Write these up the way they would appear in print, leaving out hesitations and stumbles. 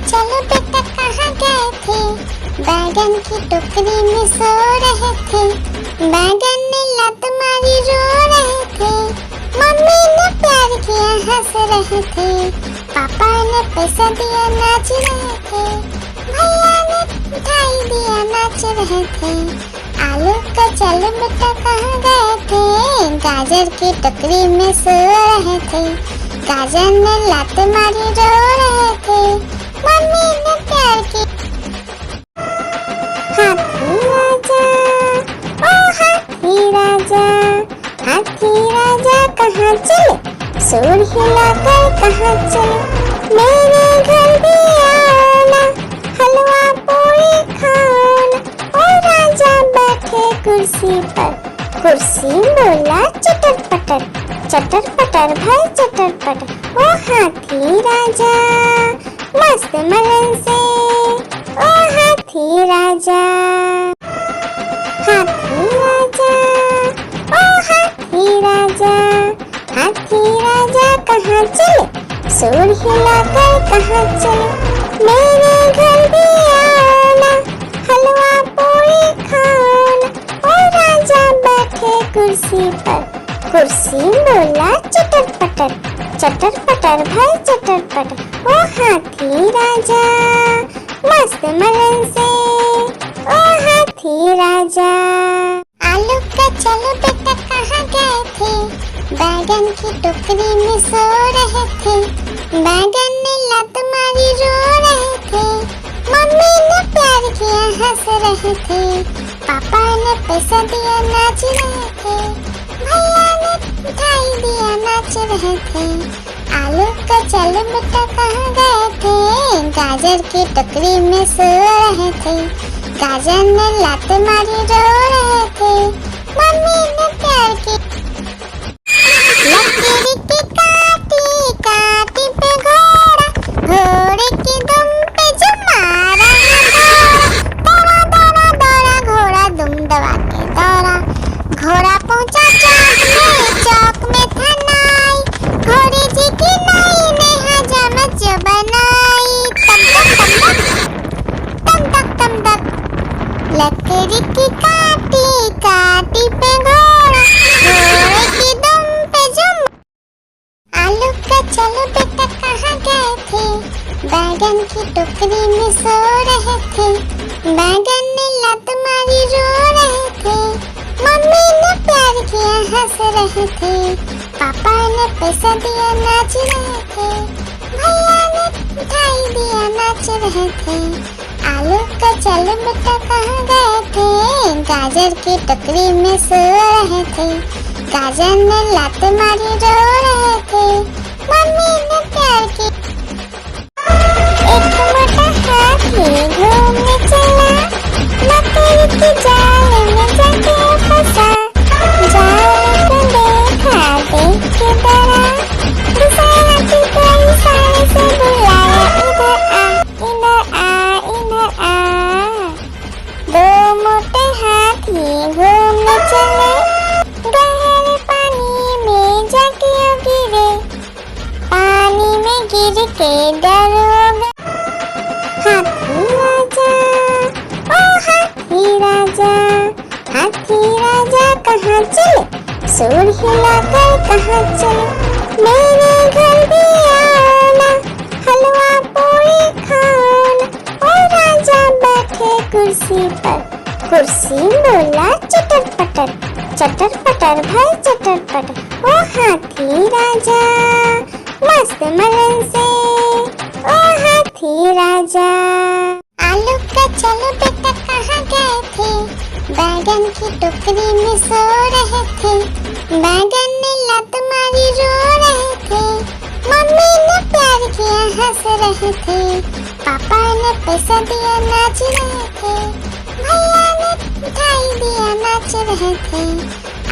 चलो बेटा कहाँ गए थे? बैगन की टोकरी में सो रहे थे। बैगन ने लत मारी रो रहे थे। मम्मी ने प्यार किया हंस रहे थे। पापा ने पैसा दिया नाच रहे थे। भैया ने मिठाई दिया नाच रहे थे। आलू का चलो बेटा कहाँ गए थे? गाजर की टोकरी में सो रहे थे। गाजर ने लात मारी रो रहे थे। मम्मी ने प्यार की। हाथी राजा, ओ हाथी राजा, हाथी राजा कहाँ चले? सूर हिलाकर कहाँ चले? मेरे घर भी आना, हलवा पूरी खाना। ओ राजा बैठे कुर्सी पर, कुर्सी बोला चटर पटर, चटर पटर भाई चटर पटर। ओ हाथी राजा मस्त मलन से, ओ हाथी राजा। हाथी राजा, ओ हाथी राजा, हाथी राजा कहाँ चले? सूर हिलाकर कहाँ चले? मेरे घर भी आना, हलवा पूरी खाना। ओ राजा बैठे कुर्सी पर, कुर्सी बोला चटर पटर, चटर पटर भाई चटर पटर। ओ हाथी राजा मस्त मलन से, ओ हाथी राजा। आलू का चलो बेटा कहाँ गए थे? बैगन की टोकरी में सो रहे थे। बैगन ने लत मारी रो रहे थे। मम्मी ने प्यार किया हंस रहे थे। पापा ने पैसा दिया नाच रहे थे। भैया ने मिठाई दिया नाच रहे थे। आलू का चलो बेटा कहाँ गए थे? गाजर की टोकरी में सो रहे थे। गाजर ने लात मारी रो रहे थे। मम्मी ने प्यार की। लकड़ी की काटी काटी पे घोड़ा, घोड़े की दुम पे जो मारा दौड़ा दौड़ा दौड़ा घोड़ा दुम दबा के दौड़ा। घोड़ा पहुंचा चौक में था नाई। घोड़े जी की नाई ने हजामत जो बनाई। तम तक तम तक लकड़ी की काटी काटी पे घोड़ा, घोड़े की दुम पे जो। आलू का चलो बेटा कहाँ गए थे? बैगन की टोकरी में सो रहे थे। बैगन ने लत मारी रो रहे थे। मम्मी ने प्यार किया हंस रहे थे। पापा ने पैसा दिया नाच रहे थे। भैया ने मिठाई दिया नाच रहे थे। आलू का चलो बेटा कहाँ गए थे? गाजर की टोकरी में सो रहे थे। गाजर ने लात मारी रो रहे थे। मम्मी ने प्यार की। एक मोटा हाथी घूमने चला, लकड़ी की जाल में जाके फंसा। जाल को देखा देख के डरा, दूसरा हाथी को इशारे से बुलाया, इधर आ इधर आ इधर आ। दो मोटे हाथी घूमने चले, गहरे पानी में जाके गिरे। पानी में गिर के डर हो गया। हाथी राजा, ओ हाथी राजा, हाथी राजा कहाँ चले? सूर हिलाकर कहाँ चले? मेरे घर भी आना, हलवा पूरी खाना। ओ राजा बैठे कुर्सी पर, कुर्सी बोला चटर पटर, चटर पटर भाई चटर पटर। ओ हाथी राजा मस्त मलन से, ओ हाथी राजा। आलू का चलो बेटा कहाँ गए थे? बैगन की टोकरी में सो रहे थे। बैगन ने लत मारी रो रहे थे। मम्मी ने प्यार किया हंस रहे थे। पापा ने पैसा दिया नाच रहे थे। भैया ने मिठाई दिया नाच रहे थे।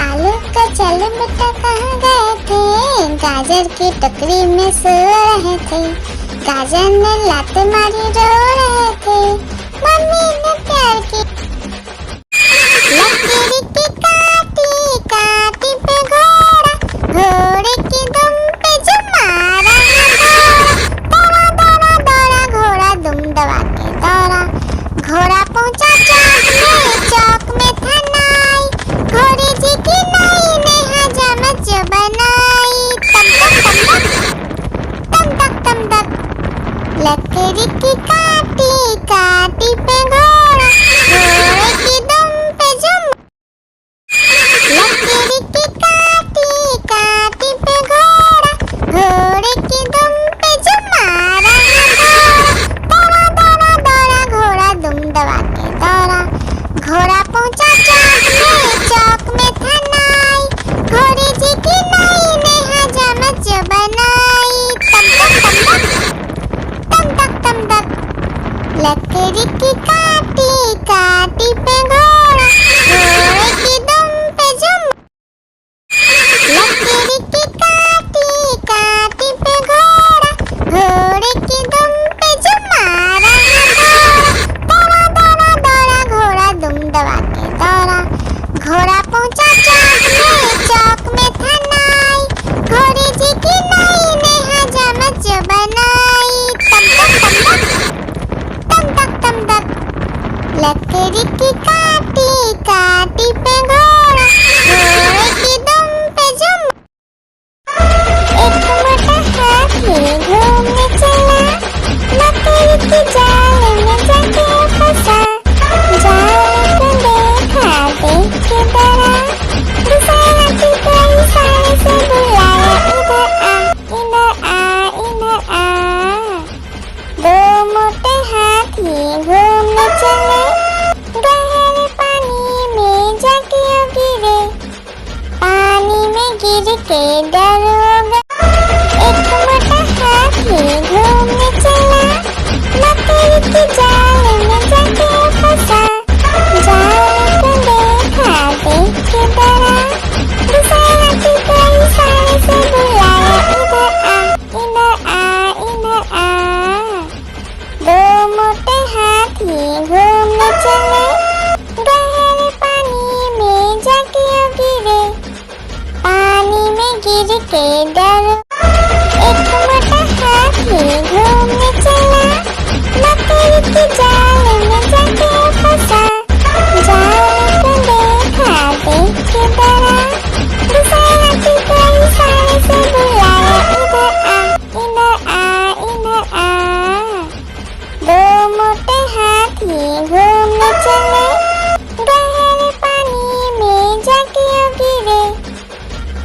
आलू का चलो बेटा कहाँ गए थे? गाजर की टोकरी में सो रहे थे। गाजर ने लात मारी रो रहे थे। मम्मी ने प्यार की। लकड़ी की काटी काटी पे घोड़ा, घोड़े की दुम पे जो मारा दौड़ा दौड़ा दौड़ा घोड़ा लकड़ी की काटी काटी पे घोड़ा, घोड़े की दुम पे जुम। लकड़ी की काटी काटी पे घोड़ा, घोड़े की दुम पे जुम मारा घोड़ा। दौड़ा दौड़ा दौड़ा घोड़ा दुम दबा के दौड़ा। घोड़ा पहुंचा चौक में था नाई, घोड़े जी की नाई ने हजामत जो बनाई। तम तक तम तक लकड़ी की काटी काटी पे घोड़ा, घोड़े की दुम पे जुम। लकड़ी की काटी काटी पे घोड़ा, घोड़े की दुम पे जुम मारा घोड़ा। दौड़ा दौड़ा दौड़ा घोड़ा दुम दबा के दौड़ा। घोड़ा पहुंचा चौक में था नाई, घोड़े जी की नाई ने हजामत जो बनाई। तम तक लकड़ी की काटी काटी पे घोड़ा, घोड़े की दुम पे जुम। एक मोटा हाथी घूमने चला, लकड़ी की जाल में जाके फंसा। जाल को देखा देख के डरा, दूसरे हाथी को इशारे से बुलाया, इधर आ इधर आ। दो मोटे हाथी घूमने चले, गहरे पानी में जाके गिरे। पानी में गिर के डर हो गया। एक मोटा हाथी घूमने चला, लकड़ी की जाल में जाके फंसा। जाल को देखा देख के डरा, दूसरे हाथी को इशारे से बुलाया, इधर आ इधर आ। दो मोटे हाथी घूमने चले, गहरे पानी में जाके गिरे। पानी में गिर के डर। एक मोटा हाथी घूमने चला, लकड़ी की जाल में जाके फंसा। जाल को देखा देख के डरा, दूसरे हाथी को इशारे से बुलाया, इधर आ इधर आ। दो मोटे हाथी घूमने चले, गहरे पानी में जाके गिरे।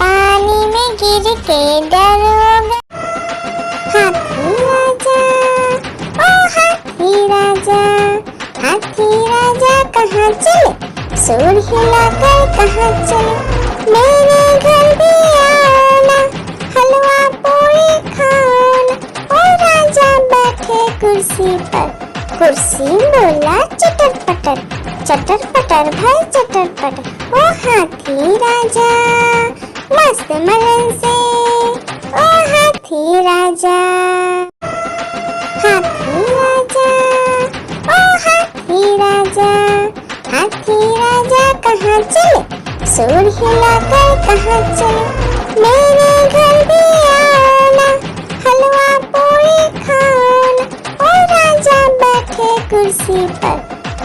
पानी में गिर के डर हो गया। हाथी राजा ओ हाथी राजा, हाथी राजा कहाँ चले, सूर हिलाकर कहाँ चले। मेरे घर भी आओ ना, हलवा पूरी खाओ ना। ओ राजा बैठे कुर्सी पर, कुर्सी बोला चटर पटर, चटर पटर भाई चटर पटर। ओ हाथी राजा मस्त मलन से, ओ हाथी राजा। हाथी राजा ओ हाथी राजा, हाथी राजा कहाँ चले, सूर हिलाकर कहाँ चले। मेरे घर भी आओ ना, हलवा पूरी खाओ ना। ओ राजा बैठे कुर्सी पर,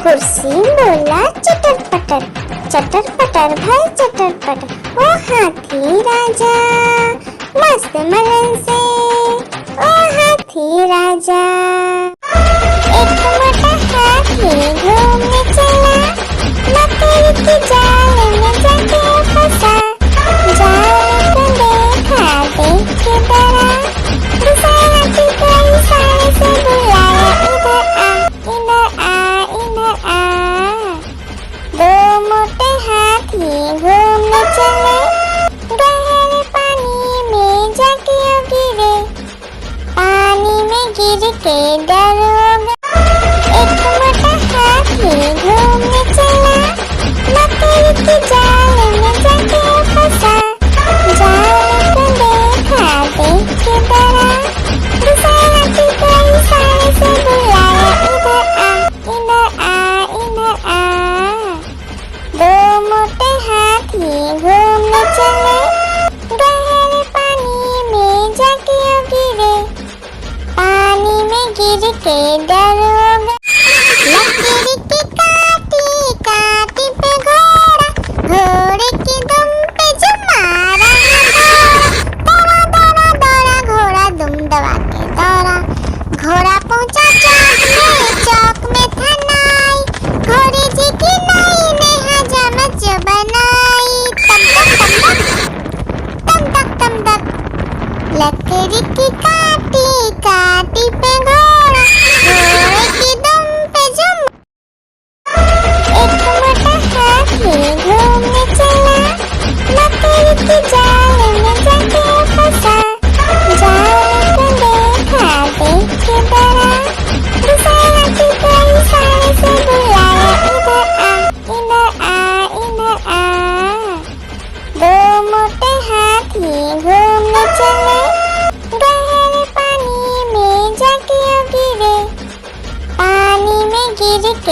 कुर्सी बोला चटर पटर भाई चटर पटर। ओ हाथी राजा मस्त मलन से, ओ हाथी राजा। एक मोटा हाथी घूमने चला, लकड़ी की जाल में जाके फंसा। जाल को देखा देख के डरा, दूसरे हाथी को इशारे से बुलाया, इधर आ इधर आ। दो मोटे हाथी घूमने चले, गहरे पानी में जाके गिरे। पानी में गिर के डर हो गया। एक मोटा हाथी घूमने चला, लकड़ी की जाल में जाके फंसा। जाल को देखा देख के डरा, दूसरे हाथी को इशारे से बुलाया, इधर आ इधर आ। दो मोटे हाथी घूमने चले, गहरे पानी में जाके गिरे। पानी में गिर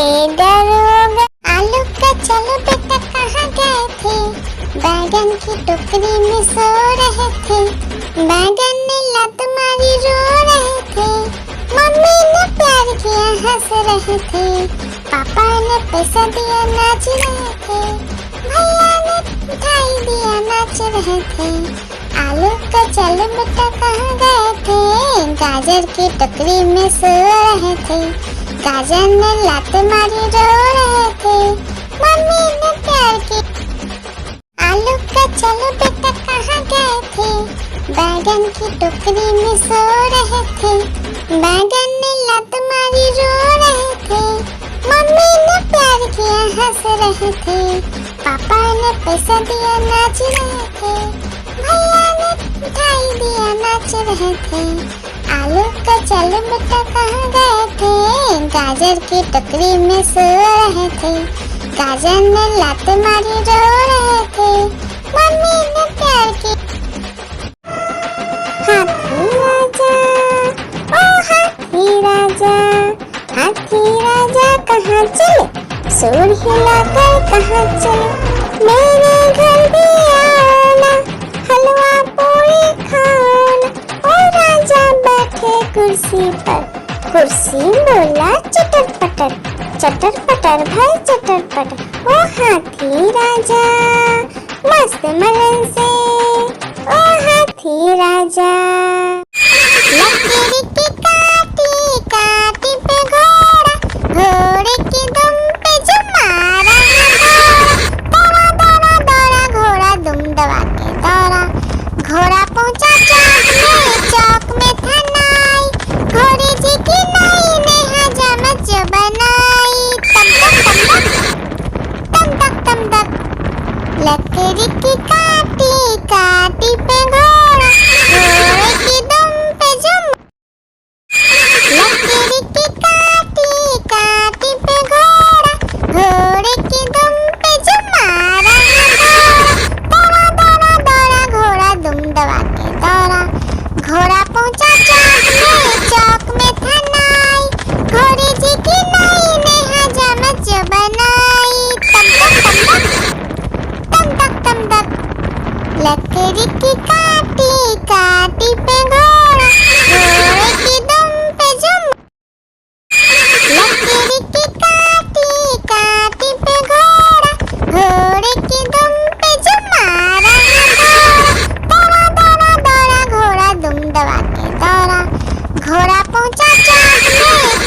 डर होगा। आलू का चलो बेटा कहाँ गए थे, बैगन की टोकरी में सो रहे थे। बैगन ने लात मारी रो रहे थे, मम्मी ने प्यार किया हंस रहे थे, पापा ने पैसा दिया नाच रहे थे, भैया ने मिठाई दिया नाच रहे थे। आलू का चलो बेटा कहाँ गए थे, गाजर की टोकरी में सो रहे थे। गाजर ने लात मारी रो रहे थे, मम्मी ने प्यार की। आलू का चलो बेटा कहाँ गए थे, बैगन की टोकरी में सो रहे थे। बैगन ने लात मारी रो रहे थे, मम्मी ने प्यार किया हंस रहे थे, पापा ने पैसा दिया नाच रहे थे, भैया ने मिठाई दिया नाच रहे थे। आलू का चलो बेटा कहाँ गए थे, गाजर की टोकरी में सो रहे थे। गाजर ने लात मारी रो रहे थे, मम्मी ने प्यार की। हाथी राजा, ओ हाथी राजा, हाथी राजा कहाँ चले, सूर हिलाकर कहाँ चले, मेरे घर भी आना, हलवा पूरी खाना। ओ राजा बैठे कुर्सी पर, कुर्सी बोला चटर पटर, चटर पटर भाई चटर पटर। ओ हाथी राजा मस्त मलन से, ओ हाथी राजा। लकड़ी की काटी काटी पे घोड़ा, घोड़े की दुम पे जो मारा दौड़ा दौड़ा दौड़ा घोड़ा दुम दबा के दौड़ा। घोड़ा पहुंचा चौक में था नाई, घोड़े जी की नाई ने हजामत जो बनाई। तम तक तम तक लकड़ी की काटी काटी पे घोड़ा, घोड़े की दुम पे जो। लकड़ी की काटी काटी पे घोड़ा, घोड़े की दुम पे जो मारा दौड़ा दौड़ा दौड़ा घोड़ा दुम दबा के दौड़ा। घोड़ा पहुंचा चौक में था नाई, घोड़े जी की नाई ने हजामत जो बनाई। तम तक लकड़ी की काटी काटी पे घोड़ा, घोड़े की दुम पे जो। लकड़ी की काटी काटी पे घोड़ा, घोड़े की दुम पे जो मारा दौड़ा दौड़ा दौड़ा घोड़ा दुम दबा के दौड़ा। घोड़ा पहुंचा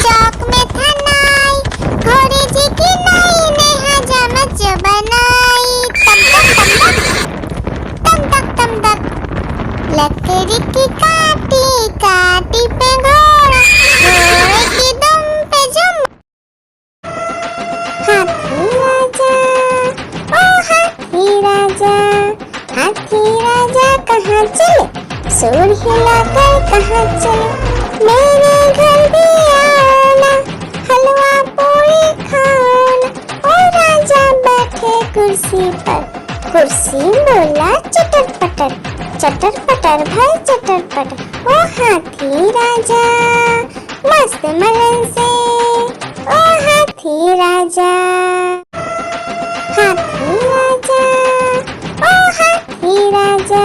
चौक में था नाई, घोड़े जी की नाई ने हजामत जो बनाई। तम तक लकड़ी की काटी काटी पे घोड़ा, घोड़े की दुम पे जो। हाथी राजा, ओ हाथी राजा, हाथी राजा कहाँ चले, सूर हिलाकर कहाँ चले, मेरे घर भी आना, हलवा पूरी खाना। ओ राजा बैठे कुर्सी पर, कुर्सी बोला चटर पटर, चटर पटर भाई चटर पटर। ओ हाथी राजा मस्त मलन से, ओ हाथी राजा। हाथी राजा, ओ हाथी राजा,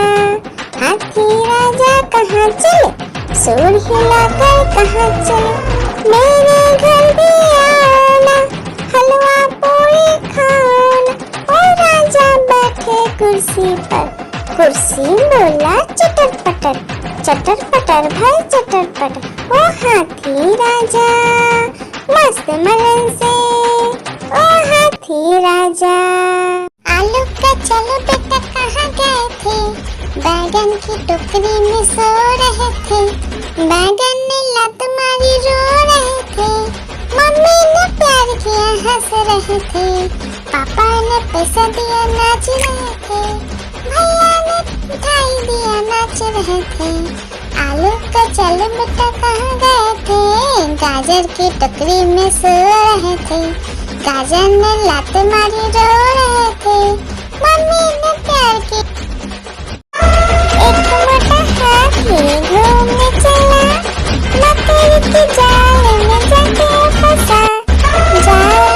हाथी राजा कहाँ चले, सूर हिलाकर कहाँ चले, मेरे घर भी आना, हलवा पूरी खाना। ओ राजा बैठे कुर्सी पर, कुर्सी बोला चटर पटर भाई चटर पटर। ओ हाथी राजा मस्त मलन से, ओ हाथी राजा। आलू का चलो बेटा कहाँ गए थे, बैगन की टोकरी में सो रहे थे। बैगन ने लात मारी रो रहे थे, मम्मी ने प्यार किया हंस रहे थे, पापा ने पैसा दिया नाच रहे थे, भैया ने मिठाई दिया नाच रहे थे। आलू का चलो बेटा कहाँ गए थे, गाजर की टोकरी में सो रहे थे। गाजर ने लात मारी रो रहे थे, मम्मी ने प्यार की। एक मोटा हाथी घूमने चला, मकड़ी की जाल में जाके फंसा। जाल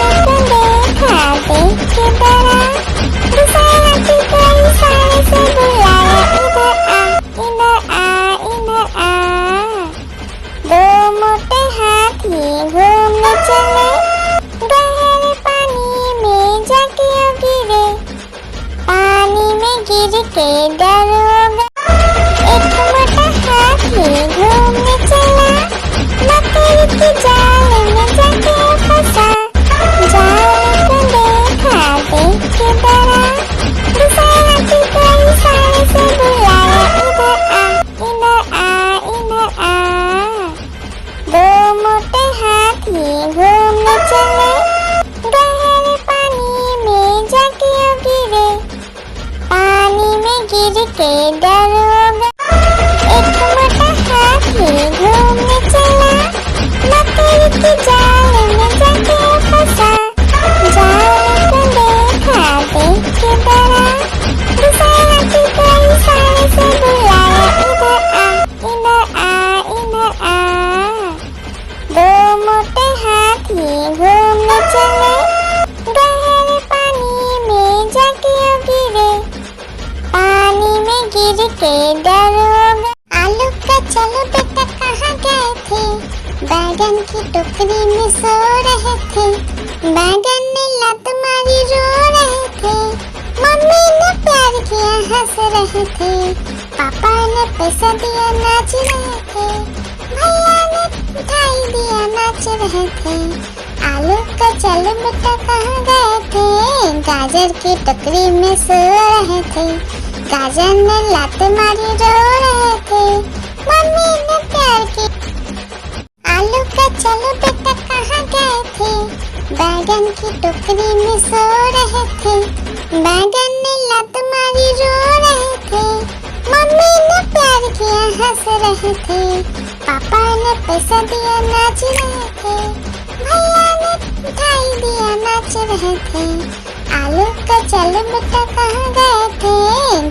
के जाल में जाके फंसा, जाल को देखा देख के डरा, दूसरे हाथी को इशारे से बुलाया, इधर आ इधर आ। दो मोटे हाथी घूमने चले, गहरे पानी में जाके गिरे, पानी में गिर के डर हो गया। एक मोटा हाथी घूमने चला, मकड़ी के जाल में जाके फंसा, जाल को देखा देख के डरा, दूसरे हाथी को इशारे से बुलाया, इधर आ इधर आ। दो मोटे हाथी घूमने चले, गहरे पानी में जाके गिरे, पानी में गिर के डर हो गया। आलू का चलो बेटा कहाँ गए थे, बैगन की टोकरी में सो रहे थे, बैगन ने लात मारी रो रहे थे, मम्मी ने प्यार किया हंस रहे थे, पापा ने पैसा दिया नाच रहे थे, भैया ने मिठाई दिया नाच रहे थे। आलू का चलो बेटा कहाँ गए थे, गाजर की टोकरी में सो रहे थे, गाजर ने लात मारी रो रहे थे, मम्मी ने प्यार किया। आलू का चलो बेटा कहाँ गए थे, बैगन की टोकरी में सो रहे थे, बैगन ने लात मारी रो रहे थे, मम्मी ने प्यार किया हंस रहे थे, पापा ने पैसा दिया नाच रहे थे, भैया ने मिठाई दिया नाच रहे थे। आलू का चलो बेटा कहाँ गए थे,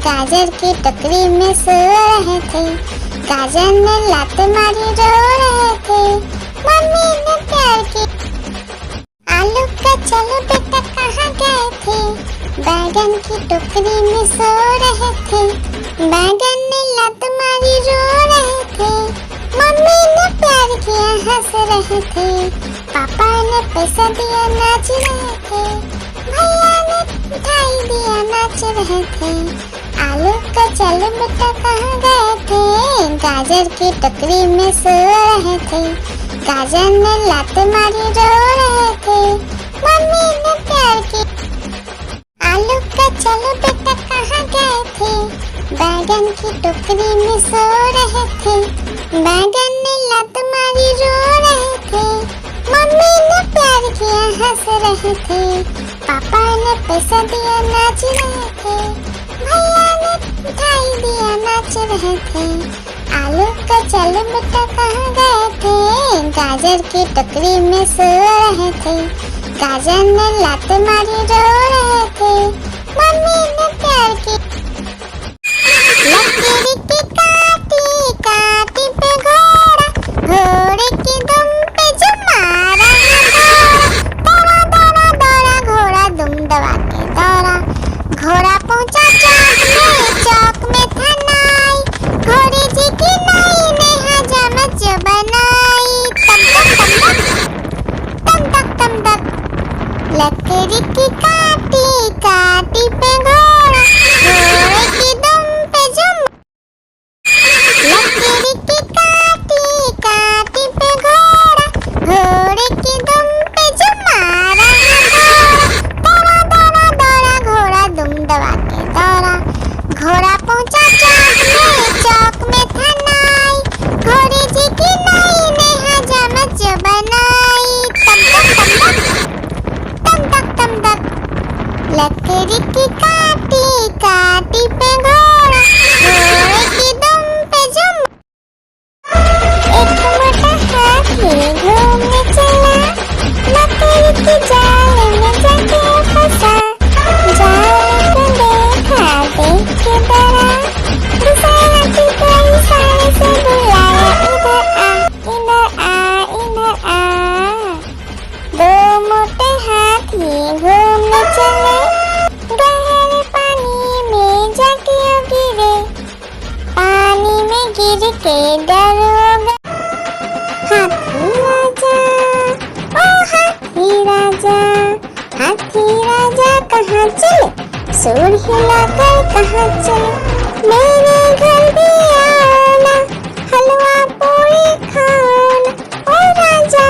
गाजर की टोकरी में सो रहे थे, गाजर ने लात मारी रो रहे थे, मम्मी ने प्यार किया। आलू का चलो बेटा कहाँ गए थे, बैगन की टोकरी में सो रहे थे, बैगन ने लात मारी रो रहे थे, मम्मी ने प्यार किया हंस रहे थे, पापा ने पैसा दिया नाच रहे थे, भैया ने मिठाई दिया नाच रहे थे। आलू का चलो बेटा कहाँ गए थे, गाजर की टोकरी में सो रहे थे, गाजर ने लात मारी रो रहे थे, मम्मी ने प्यार किया। आलू का चलो बेटा कहाँ गए थे, बैगन की टोकरी में सो रहे थे, बैगन ने लात मारी रो रहे थे, मम्मी ने प्यार किया हंस रहे थे, पापा ने पैसा दिया नाच रहे थे, भैया ने मिठाई दिया नाच रहे थे। आलू का चलो बेटा कहाँ गए थे, गाजर की टोकरी में सो रहे थे, गाजर ने लात मारी रो रहे थे, मम्मी ने प्यार किया। लकीर की काटी काटी पे घोड़ा, घोड़े की दुम पे जो मारा दौड़ा दौड़ा दौड़ा घोड़ा दुम दबा के दौड़ा, घोड़ा पहुंचा चौक में था नाई, घोड़े जी की नाई ने हजामत जो बनाई, तम तक तम तक। लकड़ी की काटी काटी पे घोड़ा, घोड़े की दुम पे जो लकड़ी की काटी काटी पे घोड़ा, घोड़े की दुम पे जो मारा दौड़ा दौड़ा दौड़ा घोड़ा दुम दबा के दौड़ा, घोड़ा पहुंचा चौक में था नाई, घोड़े जी की नाई ने हजामत जो बनाई, तम तक। लकड़ी की काटी काटी पे घोड़ा, घोड़े की दुम पे जो एक मोटा हाथी घूमने चला, मकड़ी के जाल में जाके फंसा, जाल को देखा देख के डरा, दूसरे हाथी को इशारे से बुलाया, इधर आ इधर आ। दो मोटे हाथी घूमने चले, गहरे पानी में जाके गिरे, पानी में गिर के डर हो गया। हाथी राजा कहाँ चले, सूर हिलाकर कहाँ चले, मेरे घर भी आना, हलवा पूरी खाना, ओ राजा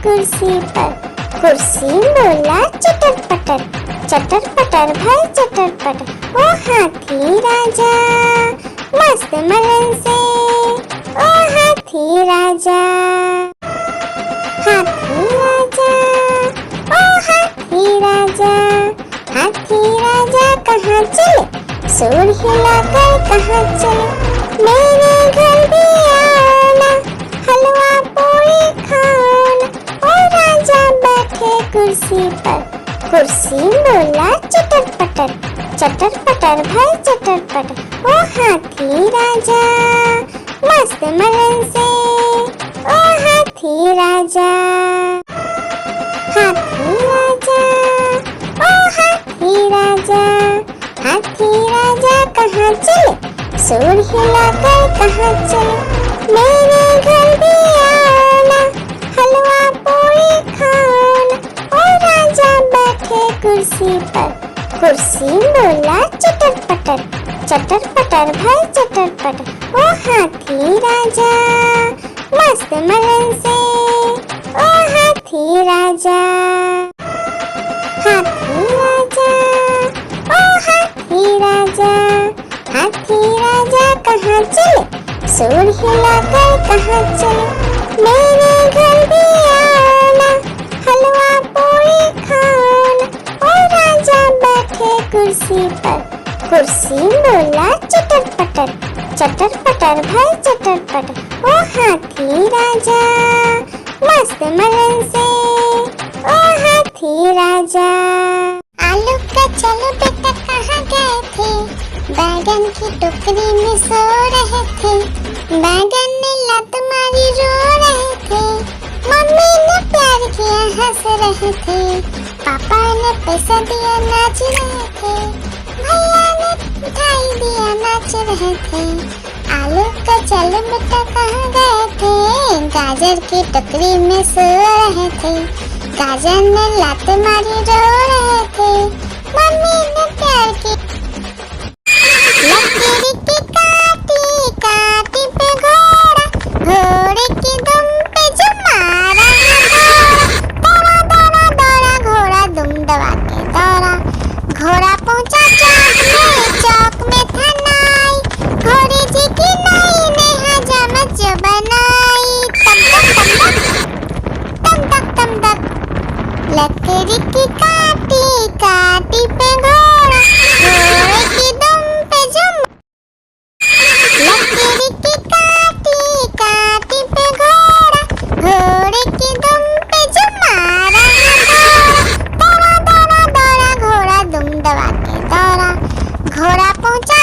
कुर्सी पर। कुर्सी बोला चटर पटर, चटर पटर भाई चटर पटर। ओ हाथी राजा मस्त मलन से, ओ हाथी राजा। हाथी राजा, ओ हाथी राजा। हाथी राजा कहाँ चले, सूर हिलाकर कहाँ चले। मेरे घर भी आना, हलवा पूरी खाना। ओ राजा बैठे कुर्सी पर। कुर्सी बोला चटर पटर, चटर पटर भाई चटर पटर। ओ हाथी राजा मस्त मलन से, ओ हाथी राजा। हाथी राजा, ओ हाथी राजा। हाथी राजा कहाँ चले, सूर हिलाकर कहाँ चले। मेरे घर भी आना, हलवा पूरी खाना। ओ राजा बैठे कुर्सी पर। कुर्सी बोला चटर पटर, चटर पटर भाई चटर पटर। ओ हाथी राजा मस्त मलन से, ओ हाथी राजा। हाथी राजा, ओ हाथी राजा। हाथी राजा कहाँ चले, सूर हिलाकर कहाँ चले। मेरे घर भी आना, हलवा पूरी खाना। ओ राजा बैठे कुर्सी पर। कुर्सी बोला चटर पटर, चटर पटर भाई चटर पटर। ओ हाथी राजा मस्त मलन से, ओ हाथी राजा। आलू का चलो बेटा कहाँ गए थे, बैगन की टोकरी में सो रहे थे। बैगन ने लत मारी रो रहे थे। मम्मी ने प्यार किया हंस रहे थे। पापा ने पैसा दिया नाच रहे थे। भैया ने मिठाई दिया नाच रहे थे। आलू का चलो बेटा कहाँ गए थे, गाजर की टोकरी में सो रहे थे। गाजर ने लात मारी रो रहे थे। मम्मी ने प्यार की लकीर की काटी काटी पे घोड़ा, घोड़े की दुम पे जो मारा दौड़ा दौड़ा दौड़ा घोड़ा दुम दबा के दौड़ा। घोड़ा पहुंचा चौक में था नाई, घोड़े जी की नाई ने हजामत जो बनाई। तम तक तम तक लकड़ी की काटी काटी पे घोड़ा, घोड़े की दुम पे जो लकड़ी की काटी काटी पे घोड़ा, घोड़े की दुम पे जो मारा दौड़ा दौड़ा दौड़ा घोड़ा दुम दबा के दौड़ा। घोड़ा पहुंचा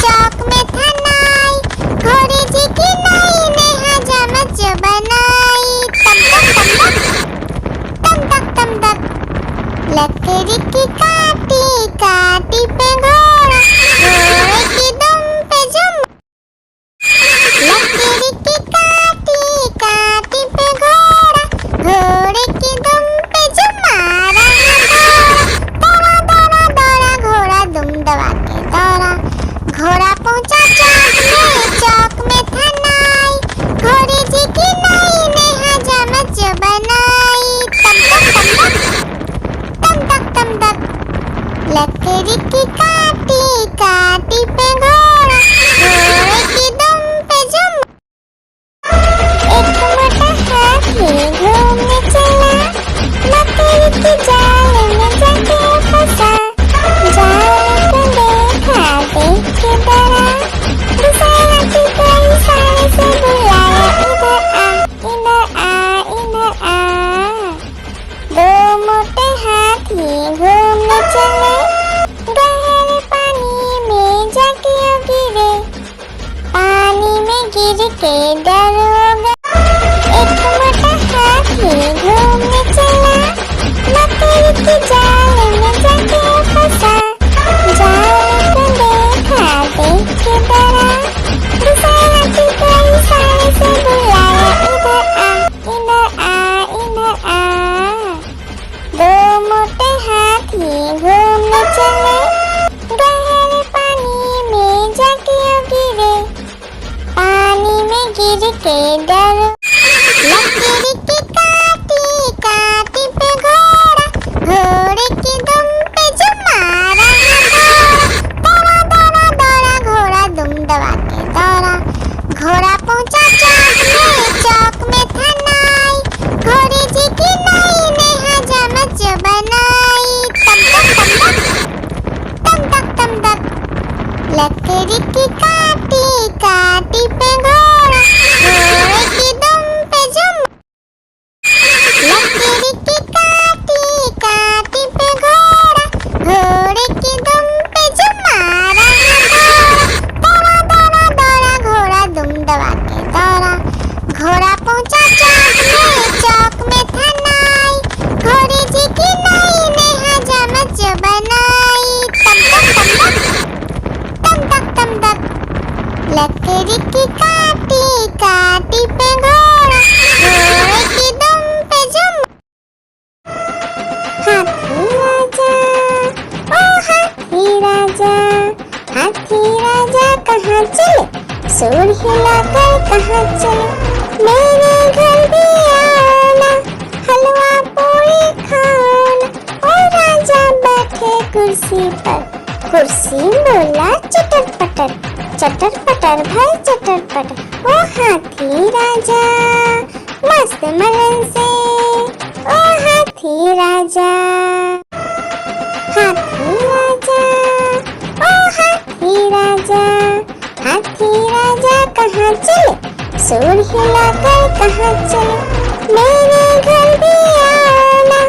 चौक में था नाई, घोड़े जी की नाई ने हजामत जो बनाई। तम तक लकड़ी की काटी काटी पे घोड़ा, घोड़े की दुम पे जो लकड़ी की काटी काटी पे घोड़ा, घोड़े की दुम पे जो मारा दौड़ा दौड़ा दौड़ा घोड़ा दुम दबा के दौड़ा। घोड़ा पहुंचा चौक में था नाई, घोड़े जी की नाई ने हजामत जो बनाई। तम तक लकड़ी की काटी काटी पे घोड़ा, घोड़े की दुम पे जो एक मोटा हाथी घूमने चला, लकड़ी की जाल में जाके फंसा। जाल को देखा देख के डरा, दूसरे हाथी को इशारे से बुलाया, इधर आ इधर आ। दो मोटे हाथी घूमने चले, गहरे पानी में जाके गिरे। पानी में गिर के डर हो गया। एक मोटा हाथी घूमने चला, लकड़ी की जाल में जाके फंसा। जाल को देखा देख के डरा, दूसरे हाथी को इशारे से बुलाया, इधर आ इधर आ। दो मोटे हाथी घूमने चले, गहरे पानी में जाके गिरे। पानी में गिर के डर लकड़ी की चटर पटर भाई चटर पटर, ओ हाथी राजा मस्त मलन से, ओ हाथी राजा। हाथी राजा, ओ हाथी राजा, हाथी राजा कहाँ चले, सूर हिलाकर कहाँ चले, मेरे घर भी आना,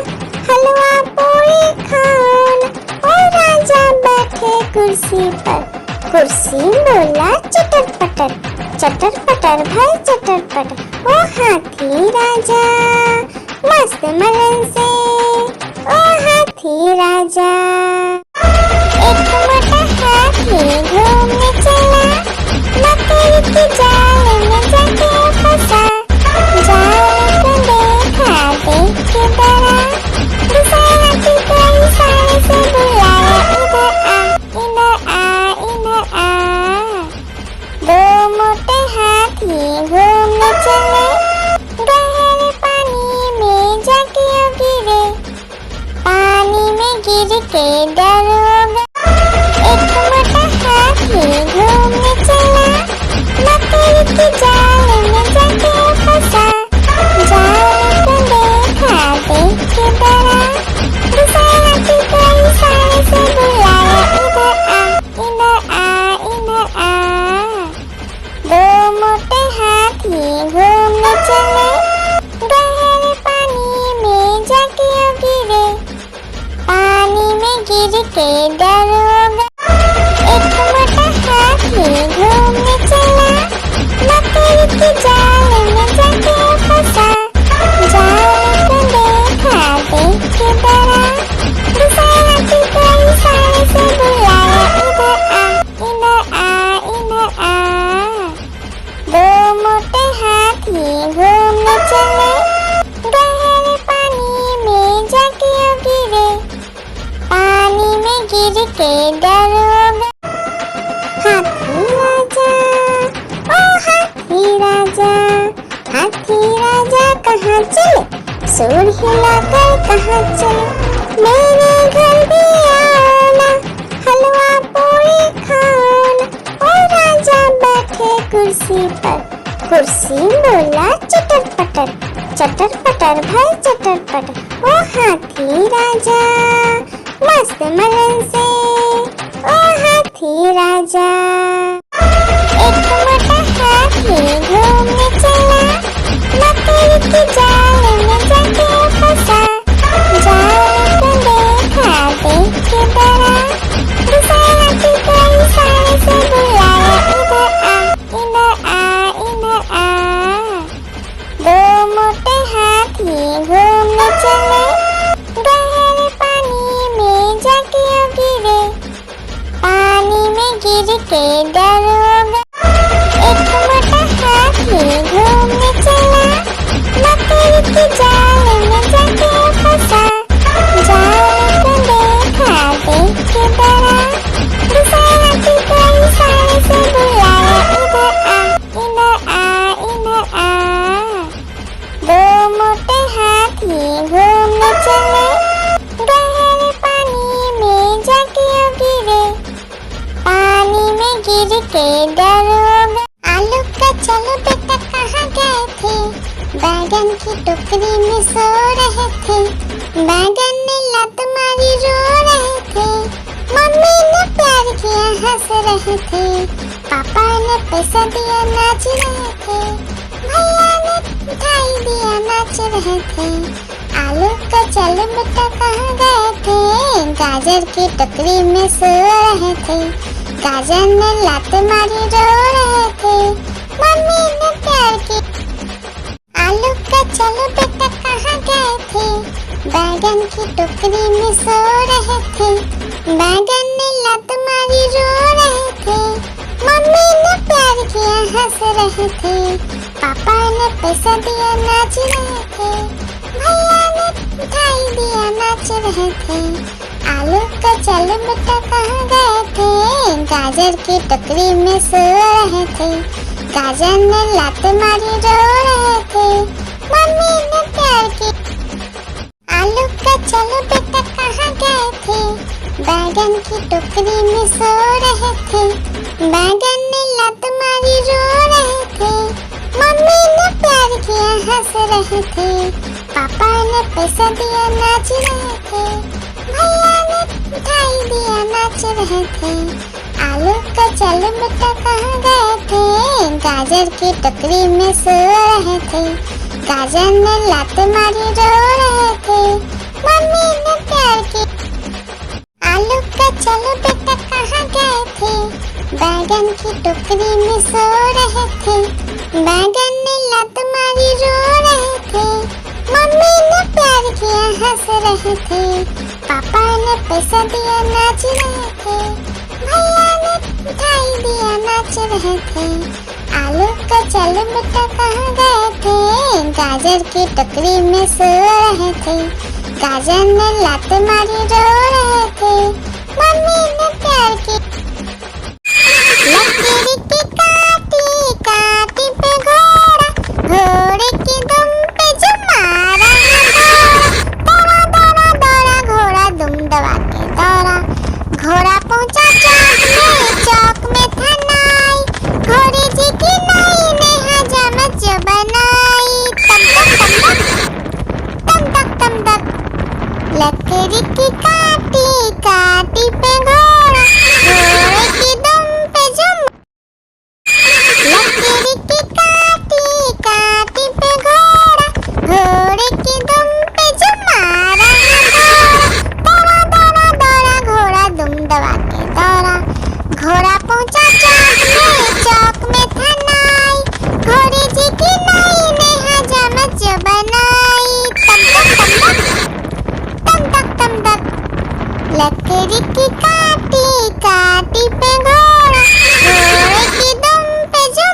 हलवा पूरी खाना। ओ राजा बैठे कुर्सी पर, कुर्सी बोला चटर पटर भाई चटर पटर, ओ हाथी राजा मस्त मलन से, ओ हाथी राजा। एक मोटा हाथी घूमने चला, मकड़ी की जाल में जाके फंसा, जाल को देखा देख के डरा, दूसरे हाथी को इशारे से बुलाया, इधर आ इधर आ। दो मोटे हाथी घूमने चले, गहरे पानी में जाके गिरे, पानी में गिर के डर हो गया। एक मोटा हाथी घूमने चला, मकड़ी की जाल में जाके फंसा, जाल को देखा देख के डरा, दूसरे हाथी को इशारे से बुलाया, इधर आ इधर आ। दो मोटे हाथी घूमने चले, गहरे पानी में जाके गिरे, पानी में गिर के डर हो गया। एक मोटा हाथी घूमने चला, मकड़ी की जाल में जाके फंसा, जाल को देखा देख के डरा, दूसरे हाथी को इशारे से बुलाया, इधर आ इधर आ। दो मोटे हाथी घूमने चले, गहरे पानी में जाके गिरे, पानी में गिर के डर हो गया। हाथी राजा, ओ हाथी राजा, हाथी राजा कहाँ चले, सूर हिलाकर कहाँ चले, मेरे घर भी आना, हलवा पूरी खाना। ओ राजा बैठे कुर्सी पर, कुर्सी बोला चटर पटर भाई चटर पटर, ओ हाथी राजा मस्त मलन से, ओ हाथी राजा। एक मोटा हाथी घूमने चला, मकड़ी की जाल में जाके फंसा, जाल को देखा देख के डरा, दूसरे हाथी को इशारे से बुलाया, इधर आ। दो मोटे हाथी घूमने चले, गहरे पानी में जाके गिरे, पानी में गिर के डर हो गया। एक मोटा हाथी घूमने चला, मकड़ी की जाल में जाके फंसा, जाल को देखा देख के डरा, दूसरे हाथी को इशारे से बुलाया, इधर आ। दो मोटे हाथी घूमने चले, गहरे पानी में जाके गिरे, पानी में गिर के डर हो गया। आलू का चलो बेटा कहाँ गए थे, बैगन की टोकरी में सो रहे थे, बैगन ने लात मारी रो रहे थे, मम्मी ने प्यार किया हंस रहे थे, पापा ने पैसा दिया नाच रहे थे, भैया ने मिठाई दिया नाच रहे थे। आलू का चलो बेटा कहाँ गए थे, गाजर की टोकरी में सो रहे थे, गाजर ने लात मारी रो रहे थे, मम्मी ने प्यार की। आलू का चलो बेटा कहाँ गए थे, बैगन की टोकरी में सो रहे थे, बैगन ने लात मारी रो रहे थे, मम्मी ने प्यार किया हंस रहे थे, पापा ने पैसा दिया नाच रहे थे, भैया ने मिठाई दिया नाच रहे थे। आलू का चलो बेटा कहाँ गए थे, गाजर की टोकरी में सो रहे थे, गाजर ने लात मारी रो रहे थे, मम्मी ने प्यार की। आलू का चलो बेटा कहाँ गए थे, बैगन की टोकरी में सो रहे थे, बैगन ने लत मारी रो रहे थे, मम्मी ने प्यार किया हंस रहे थे, पापा ने पैसा दिया नाच रहे थे, भैया ने मिठाई दिया नाच रहे थे। आलू का चलो बेटा कहाँ गए थे, गाजर की टोकरी में सो रहे थे, गाजर ने लात मारी रो रहे थे, मम्मी ने प्यार की। आलू का चलो बेटा कहाँ गए थे, बैगन की टोकरी में सो रहे थे, बैगन ने लात मारी रो रहे थे, मम्मी ने प्यार किया हंस रहे थे, पापा ने पैसा दिया नाच रहे थे, भैया ने मिठाई दिया नाच रहे थे। आलू का चलो बेटा कहाँ गए थे, गाजर की टोकरी में सो रहे थे, गाजर ने लात मारी रो रहे थे, मम्मी ने प्यार की। लकीर की काटी काटी पे घोड़ा, घोड़े की दुम पे जो मारा दौड़ा दौड़ा दौड़ा घोड़ा दुम दबा के दौड़ा, घोड़ा पहुंचा चौक में था नाई, घोड़े जी की नाई ने हजामत जो बनाई, तम तक तम तक। लकीर की काटी काटी पे घोड़ा, घोड़े की दुम पे जो लकीर की काटी काटी पे घोड़ा, घोड़े की दुम पे जो मारा दौड़ा दौड़ा दौड़ा घोड़ा दुम दबा के दौड़ा, घोड़ा पहुंचा चौक में था नाई, घोड़े जी की नाई ने हजामत जो बनाई, तम तक। लकीर की काटी काटी पे घोड़ा, घोड़े की दुम पे जो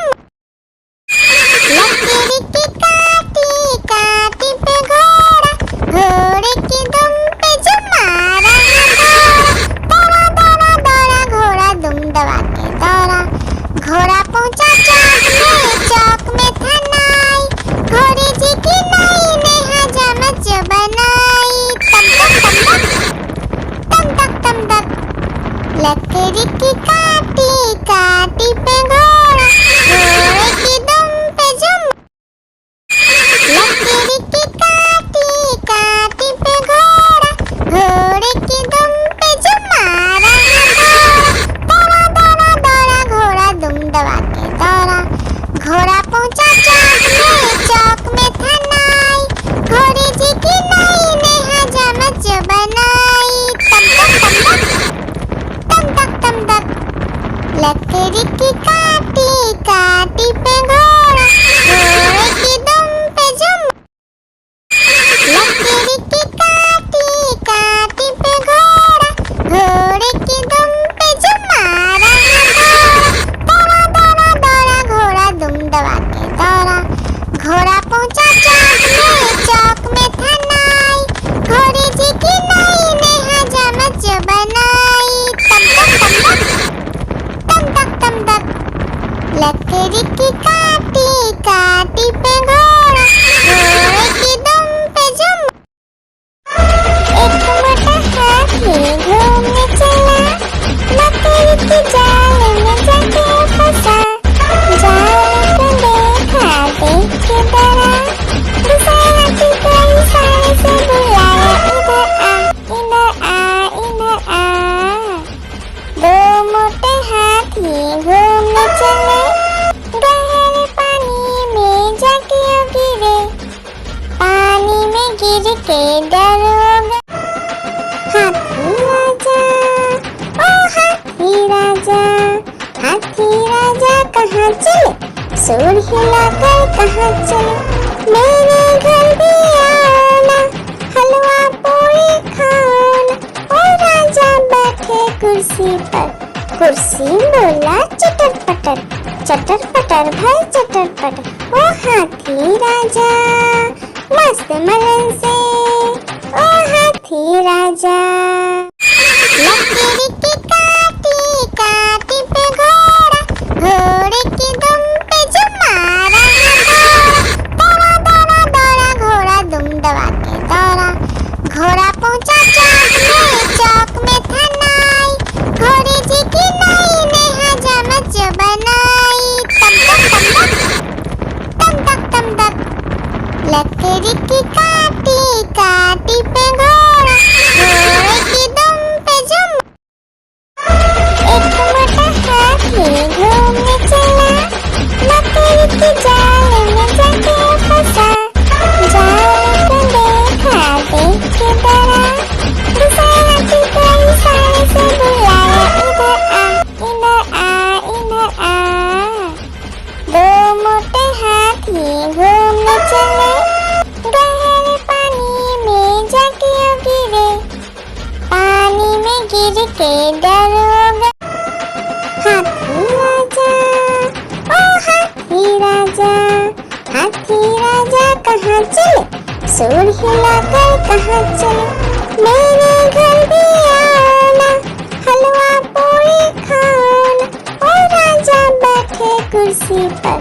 लकीर की काटी काटी पे घोड़ा, घोड़े की दुम पे जो मारा दौड़ा दौड़ा दौड़ा घोड़ा दुम दबा के दौड़ा, घोड़ा पहुंचा चौक में था नाई, घोड़े जी की नाई ने हजामत जो बनाई, तम तक। लकीर की काटी काटी पे घोड़ा, घोड़े की दुम पे जो लकीर की काटी काटी पे घोड़ा, घोड़े की दुम पे जो मारा दौड़ा दौड़ा दौड़ा घोड़ा दुम दबा के दौड़ा, घोड़ा पहुंचा चौक में था नाई, घोड़े जी की नाई ने हजामत जो बनाई, तम तक। लकीर की काटी काटी पे घोड़ा, घोड़े की दुम पे जो लकीर की काटी काटी पे घोड़ा, घोड़े की दुम पे जो मारा दौड़ा दौड़ा दौड़ा घोड़ा दुम दबा के दौड़ा, घोड़ा पहुंचा चौक में था नाई, घोड़े जी की नाई ने हजामत जो बनाई, तम तक। लकीर की काटी काटी पे घोड़ा, घोड़े की दुम पे जो एक मोटा हाथी घूमने चला, लकीर की जाल में जाके फंसा, जाल को देखा देख के डरा, दूसरे हाथी को इशारे से बुलाया, इधर आ इधर आ। दो मोटे हाथी घूमने चले, गहरे पानी में जाके गिरे, पानी में गिर के डर हो गए। हाथी राजा, ओ हाथी राजा, हाथी राजा कहाँ चले, सूर हिलाकर कहाँ चले, मेरे घर भी आओ ना, हलवा पूरी खाओ ना। ओ राजा बैठे कुर्सी पर, कुर्सी बोला चटर पटर भाई चटर पटर। ओ हाथी राजा मस्त मलन से, ओ हाथी राजा। लकीर की काटी काटी पे घोड़ा, घोड़े की दुम पे जो मारा दौड़ा दौड़ा दौड़ा घोड़ा दुम दबा के दौड़ा, घोड़ा पहुंचा चौक में था नाई, घोड़े जी की नाई ने हजामत लकड़ी की काटी काटी पे घोड़ा, घोड़े की दुम पे जुम। एक मोटा हाथी घूमने चला, लकड़ी की जाल में जाके फंसा। जाल को देखा देख के डरा, दूसरे हाथी को इशारे से बुलाया, इधर आ इधर आ। दो मोटे हाथी घूमने चले, गहरे पानी में जाके गिरे। पानी में गिर के डर हो गए। हाथी राजा, ओ हाथी राजा, हाथी राजा कहाँ चले? सूर हिलाकर कहाँ चले? मेरे घर भी आओ ना, हलवा पूरी खाओ ना। ओ राजा बैठे कुर्सी पर,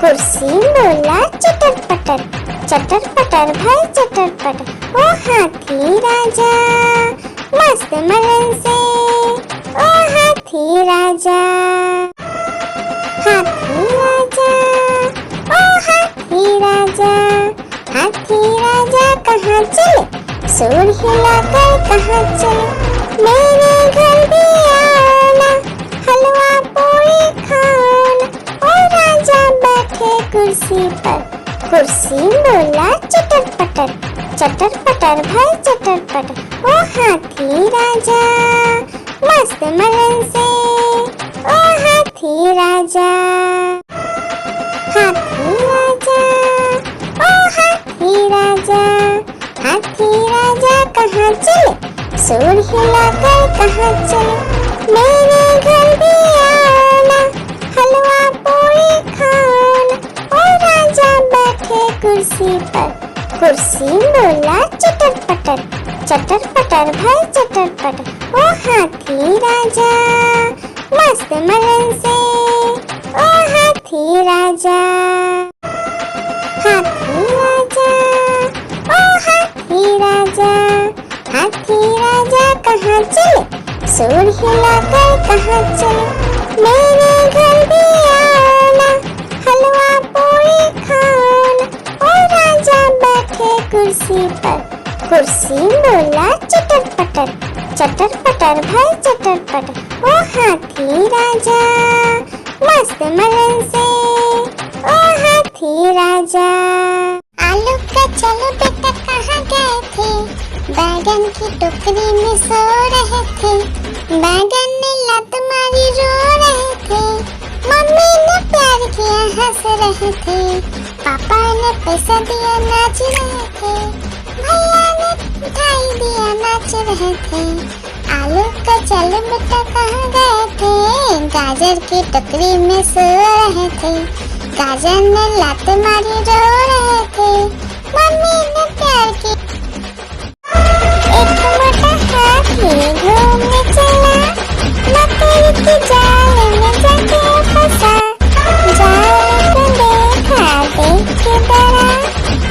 कुर्सी बोला चटर पटर, चटर पटर भाई चटर पटर। ओ हाथी राजा मस्त मलन से, ओ हाथी राजा, हाथी राजा, ओ हाथी राजा, हाथी राजा कहाँ चले? सूर हिलाकर कहाँ चले? मेरे घर भी आओ ना, हलवा पूरी खाओ ना। ओ राजा बैठे कुर्सी पर, कुर्सी बोला चटर पटर, चटर पटर भाई चटर पटर। ओ हाथी राजा मस्त मलन से, ओ हाथी राजा, हाथी राजा, ओ हाथी राजा, हाथी राजा कहाँ चले? सूर हिलाकर कहाँ चले? मेरे घर भी आओ ना, हलवा पूरी खाओ ना। ओ राजा बैठे कुर्सी पर, कुर्सी बोला चटर पटर, चटर पटर भाई चटर पटर। ओ हाथी राजा मस्त मलन से, ओ हाथी राजा, हाथी राजा, ओ हाथी राजा, हाथी राजा कहाँ चले? सूर हिलाकर कहाँ चले? मेरे घर भी आओ ना, हलवा पूरी खाओ ना। ओ राजा बैठे कुर्सी पर, कुर्सी बोला चटर पटर, चटर पटर भाई चटर पटर। ओ हाथी राजा मस्त मलन से, ओ हाथी राजा। आलू का चलो बेटा कहाँ गए थे? बैगन की टोकरी में सो रहे थे। बैगन ने लत मारी रो रहे थे। मम्मी ने प्यार किया हंस रहे थे। पापा ने पैसा दिया नाच रहे थे। भैया ने मिठाई दिया नाच रहे थे। आलू का चलो बेटा कहाँ गए थे? गाजर की टोकरी में सो रहे थे। गाजर ने लात मारी रो रहे थे। मम्मी ने प्यार की। एक मोटा हाथी घूमने चला, लकड़ी की जाल में जाके फंसा। जाल को देखा देख के डरा,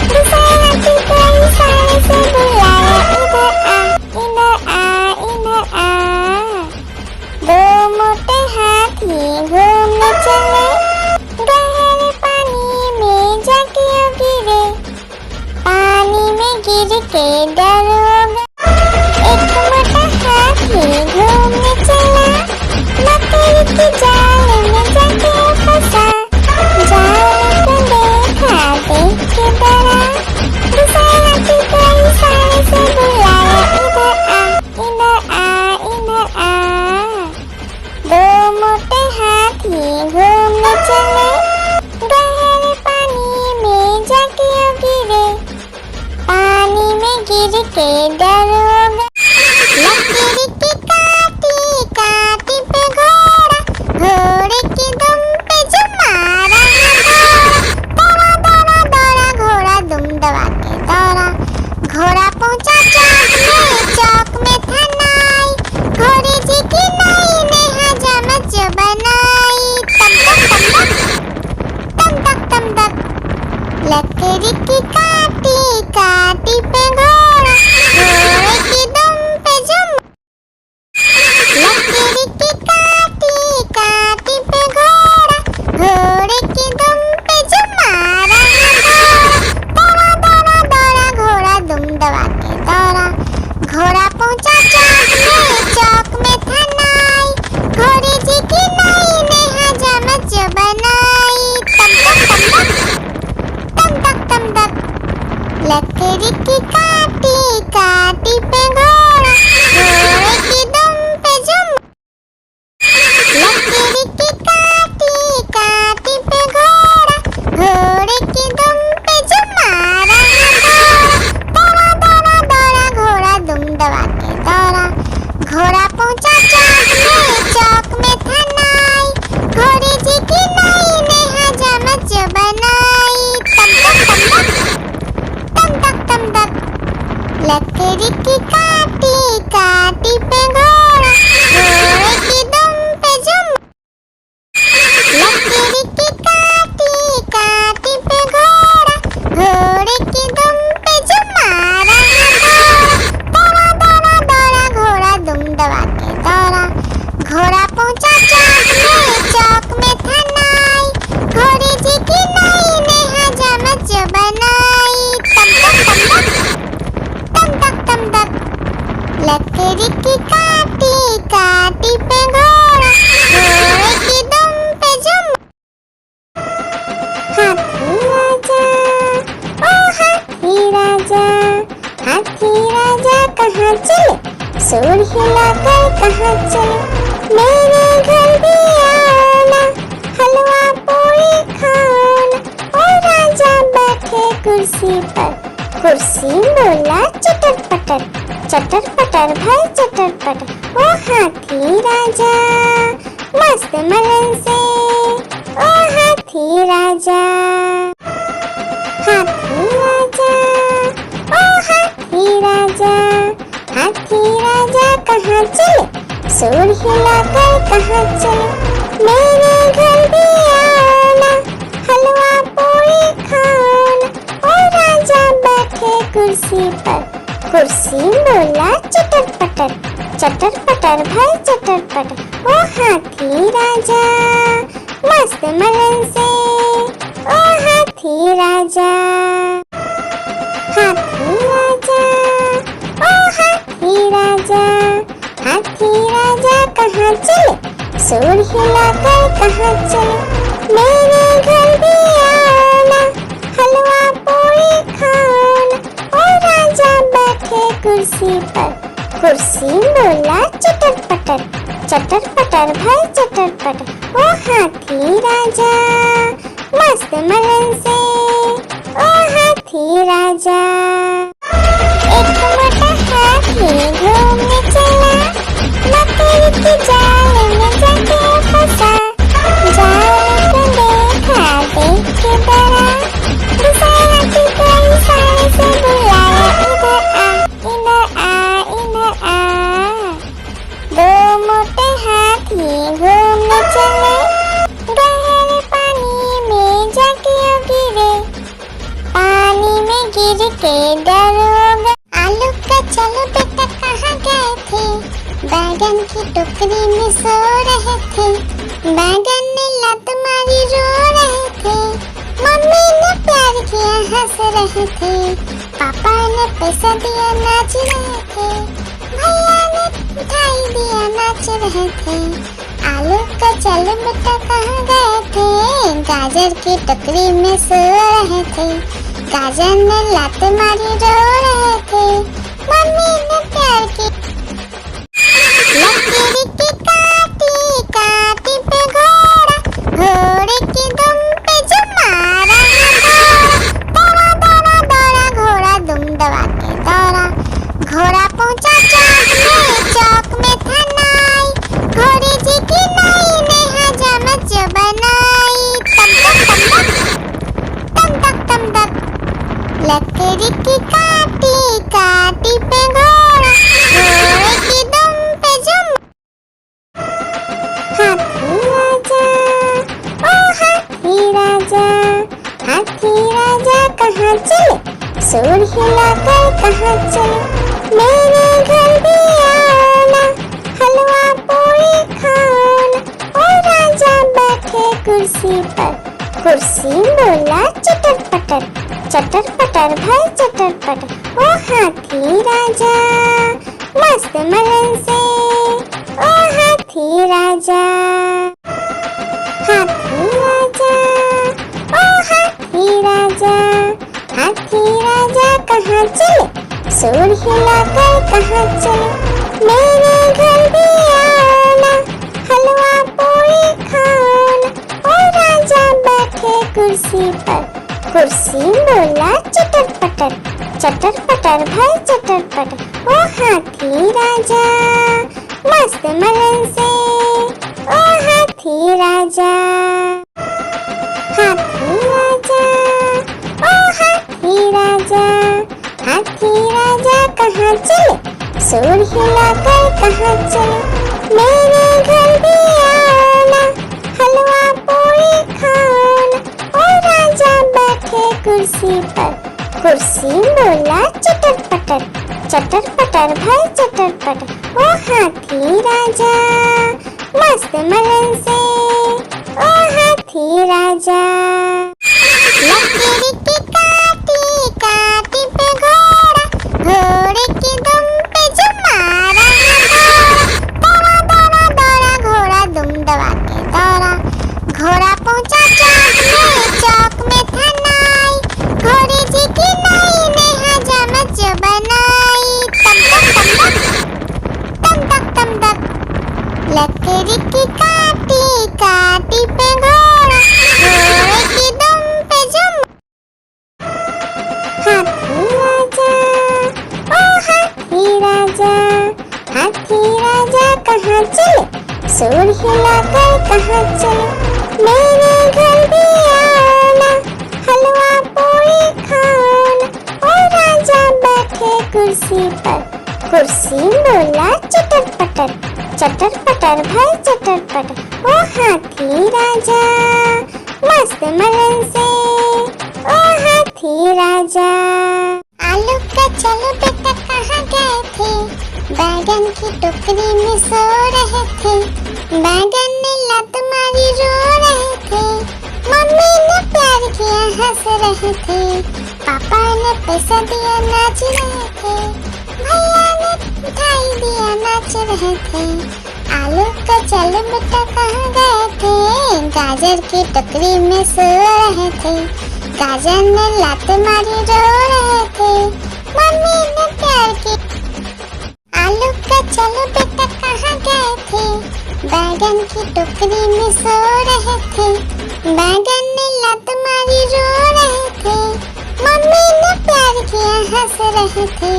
दूसरे हाथी को इशारे से बुलाया, इधर आ इधर आ। दो मोटे हाथी घूमने चले, गहरे पानी में जाके गिरे। पानी में गिर के डर हो गए। एक मोटा हाथी घूमने चला, लकड़ी की जाल में जाके फंसा। जाल को देखा देख के डरा, दूसरे हाथी को इशारे से बुलाया, इधर आ इधर आ। दो मोटे हाथी घूमने चले, गहरे पानी में जाके गिरे। पानी में गिर के डर हो गए। लकड़ी की काटी काटी पे घोड़ा, घोड़े की दुम पे जुम मारा। दौड़ा दौड़ा दौड़ा घोड़ा दुम दबा के दौड़ा। घोड़ा पहुंचा चौक में था नाई। घोड़े जी की नाई ने हजामत जो बनाई। तम तक तम तक लकड़ी की काटी काटी पे घोड़ा, घोड़े की दुम पे जुम। लकड़ी की काटी काटी पे घोड़ा, घोड़े की दुम पे जुम मारा। दौड़ा दौड़ा लकड़ी की काटी काटी पे घोड़ा, घोड़े की दुम पे जुम। लकड़ी की काटी काटी पे घोड़ा, घोड़े की दुम पे जुम मारा घोड़ा। दौड़ा दौड़ा दौड़ा घोड़ा दुम दबा के दौड़ा। घोड़ा पहुंचा चौक में था नाई, घोड़े जी की नाई ने हजामत जो बनाई। तम तक तम तक लकड़ी की काटी काटी पे घोड़ा, घोड़े की दुम पे जुम। लकड़ी की काटी काटी पे घोड़ा, घोड़े की दुम पे जुम मारा घोड़ा। दौड़ा दौड़ा घोड़ा दुम दबा के दौड़ा। घोड़ा पहुंचा चौक में था नाई, घोड़े जी की नाई ने हजामत जो बनाई। तम तक लकड़ी की काटी काटी पे घोड़ा, घोड़े की दुम पे जुम। हाथी राजा, ओ हाथी राजा, हाथी राजा कहाँ चले, सूर हिलाकर कहाँ चले। मेरे घर भी आना, हलवा पूरी खाना। ओ राजा बैठे कुर्सी पर, कुर्सी बोला चटर पटर, चटर पटर भाई चटर पटर। ओ हाथी राजा मस्त मलन से, ओ हाथी राजा। हाथी राजा, ओ हाथी राजा, हाथी राजा कहाँ चले, सूर हिलाकर कहाँ चले। मेरे घर भी आना, हलवा पूरी खाना। ओ राजा बैठे कुर्सी पर, कुर्सी बोला चटर पटर, चटर पटर भाई चटर पटर। ओ हाथी राजा मस्त मलन से, ओ हाथी राजा। हाथी राजा, ओ हाथी राजा, हाथी राजा कहाँ चले, सूर हिलाकर कहाँ चले। मेरे घर भी आना, हलवा पूरी खाना। ओ राजा बैठे कुर्सी पर, कुर्सी बोला चटर पटर, चटर पटर भाई चटर पटर। ओ हाथी राजा मस्त मलन से, ओ हाथी राजा। एक मोटा हाथी घूमने चला, लकड़ी की जाल में जाके फंसा। जाल को देखा देख के डरा, दूसरा हाथी को इशारे से बुलाया, इधर आ इधर आ इधर आ। दो मोटे हाथी घूमने चले, गहरे पानी में जाके गिरे। पानी में गिर के डर हो गया। आलू का चलो बेटा कहाँ गए थे, बैगन की टोकरी में सो रहे थे। बैगन ने लत मारी रो रहे थे। मम्मी ने प्यार किया हंस रहे थे। पापा ने पैसा दिया नाच रहे थे। भैया ने मिठाई दिया नाच रहे थे। आलू का चलो बेटा कहाँ गए थे, गाजर की टोकरी में सो रहे थे। गाजर ने लात मारी रो रहे थे। मम्मी ने प्यार की लकड़ी की काटी काटी पे घोड़ा, घोड़े की दुम पे जुम मारा घोड़ा। दौड़ा दौड़ा घोड़ा दुम दबा के दौड़ा। घोड़ा पहुंचा चौक में था नाई, घोड़े जी की नाई ने हजामत जो बनाई। तम तक लकड़ी की काटी काटी पे घोड़ा, घोड़े की दुम पे जुम। हाथी राजा, ओ हाथी राजा, हाथी राजा कहाँ चले, सूर हिलाकर कहाँ चले। मेरे घर भी आना, हलवा पूरी खाना। ओ राजा बैठे कुर्सी पर, कुर्सी बोला चटर पटर, चटर पटर भाई चटर पटर। ओ हाथी राजा मस्त मलन से, ओ हाथी राजा। हाथी राजा, ओ हाथी राजा, हाथी राजा सुर हिलाकर कहाँ चले, मेरे घर भी आना, हलवा पूरी खाना। ओ राजा बैठे कुर्सी पर, कुर्सी बोला चटर पटर, चटर पटर भाई चटर पटर। ओ हाथी राजा मस्त मलन से, ओ हाथी राजा, हाथी राजा, ओ हाथी राजा, हाथी राजा कहाँ चले, सुर हिलाकर कहाँ चले, मेरे घर भी आना, हलवा पूरी खाना। ओ राजा बैठे कुर्सी पर, कुर्सी बोला चटर पटर, चटर पटर भाई चटर पटर। ओ हाथी राजा मस्त मलन से, ओ हाथी राजा। लकड़ी की काटी काटी पे घोड़ा, घोड़े की दुम पे जो मारा दौड़ा दौड़ा दौड़ा घोड़ा दुम दबा के दौड़ा। घोड़ा पहुंचा चौक में था नाई, घोड़े जी की नाई ने हजामत जो बनाई। तम तक तम तक, लकड़ी की काटी काटी पे घोड़ा, घोड़े की दुम पे जो हाथी राजा, ओ हाथी राजा, हाथी राजा कहाँ चले, सुर हिलाकर कहाँ चले, मेरे घर भी आना, हलवा पूरी खाना। ओ राजा बैठे कुर्सी पर, कुर्सी बोला चटर पटर, चटर पटर भाई चटर पटर। ओ हाथी राजा मस्त मलन से, ओ हाथी राजा। आलू का चलो बेटा कहाँ गए थे, बैगन की टोकरी में सो रहे थे, बैगन ने लत मारी रो रहे थे, मम्मी ने प्यार किया हंस रहे थे, पापा ने पैसा दिया नाच रहे थे, भैया ने मिठाई दिया नाच रहे थे। आलू का चलो बेटा कहाँ गए थे, गाजर की टोकरी में सो रहे थे, गाजर ने लात मारी रो रहे थे, मम्मी ने प्यार की। आलू का चलो बेटा कहाँ गए थे, बैगन की टोकरी में सो रहे थे, बैगन ने लात मारी रो रहे थे, मम्मी ने प्यार किया हंस रहे थे,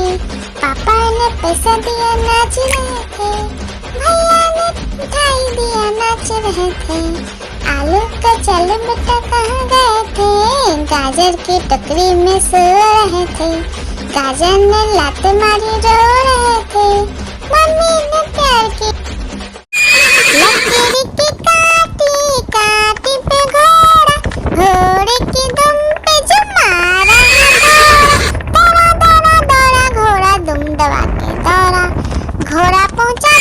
पापा ने पैसा दिया नाच रहे थे, भैया ने मिठाई दिया नाच रहे थे। आलू का चलो बेटा कहाँ गए थे, गाजर की टोकरी में सो रहे थे, गाजर ने लात मारी रो रहे थे, मम्मी ने प्यार की। लकड़ी की काटी काटी पे घोड़ा, घोड़े की दुम पे जो मारा दौड़ा दौड़ा दौड़ा घोड़ा दुम दबा के दौड़ा। घोड़ा पहुंचा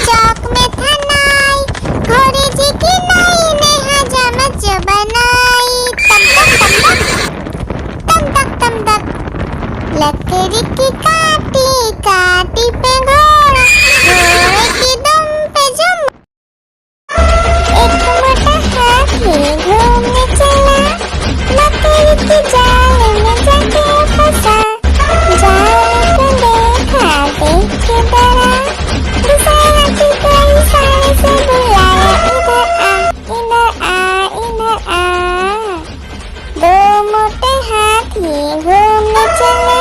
चौक में था नाई, घोड़े जी की नाई ने हजामत जो बनाई। तम तक लकड़ी की काटी काटी पे घोड़ा, घोड़े की दुम पे जो। एक मोटा हाथी घूमने चला, लकड़ी की जाल में जाके फंसा, जाल को देखा देख के डरा, दूसरा हाथी को इशारे से बुलाया, इधर आ इधर आ। दो मोटे हाथी घूमने चले,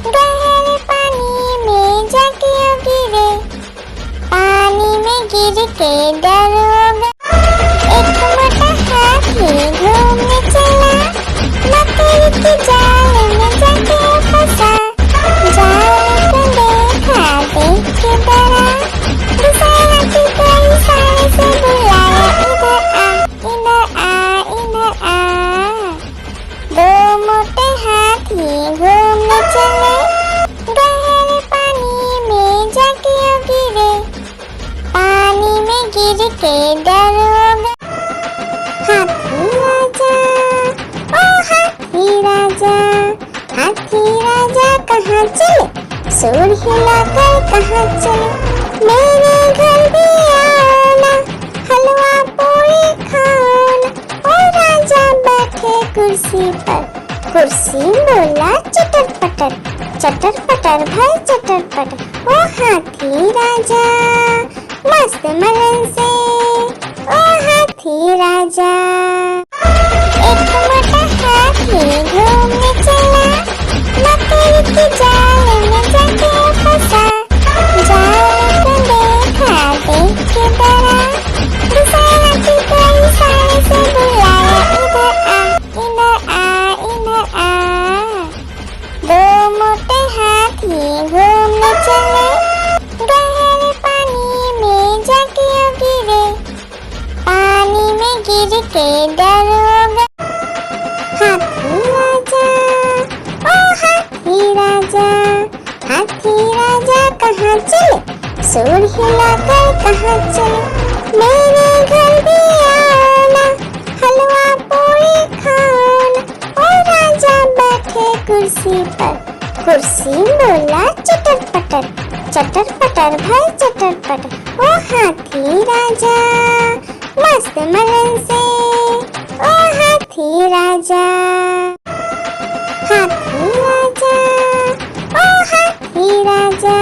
गहरे पानी में जाके गिरे, पानी में गिर के डर हो गया। एक मोटा हाथी घूमने चला, लकड़ी की जाल में जाके फंसा, जाल को देखा देख के डरा, दूसरा हाथी को इशारे से बुलाया, इधर आ इधर आ। दो मोटे हाथी घूमने चले, गहरे पानी में जाके गिरे, पानी में गिर के डर हो गया। हाथी राजा, ओ हाथी राजा, हाथी राजा कहाँ चले, सुर हिलाकर कहाँ चले, मेरे घर भी आना, हलवा पूरी खाना। ओ राजा बैठे कुर्सी पर, कुर्सी बोला चटर पटर, चटर पटर भाई चटर पटर, ओ हाथी राजा मस्त मलन से, ओ हाथी राजा। एक मोटा हाथी घूमने चला, मकड़ी की जाल में जाके फंसा। जाल को देखा देख के डरा, दूसरे हाथी को इशारे से बुलाया, इधर आ इधर आ इधर आ। दो मोटे हाथी घूमने चले, गहरे पानी में जाके गिरे। पानी में गिर के डर हो गया। हाथी राजा ओ हाथी राजा, हाथी राजा कहाँ चले, सूर हिलाकर कहाँ चले। मेरे घर भी आना, हलवा पूरी खाना। ओ राजा बैठे कुर्सी पर, कुर्सी बोला चटर पटर भाई चटर पटर, ओ हाथी राजा मस्त मलन से, ओ हाथी राजा। हाथी राजा ओ हाथी राजा,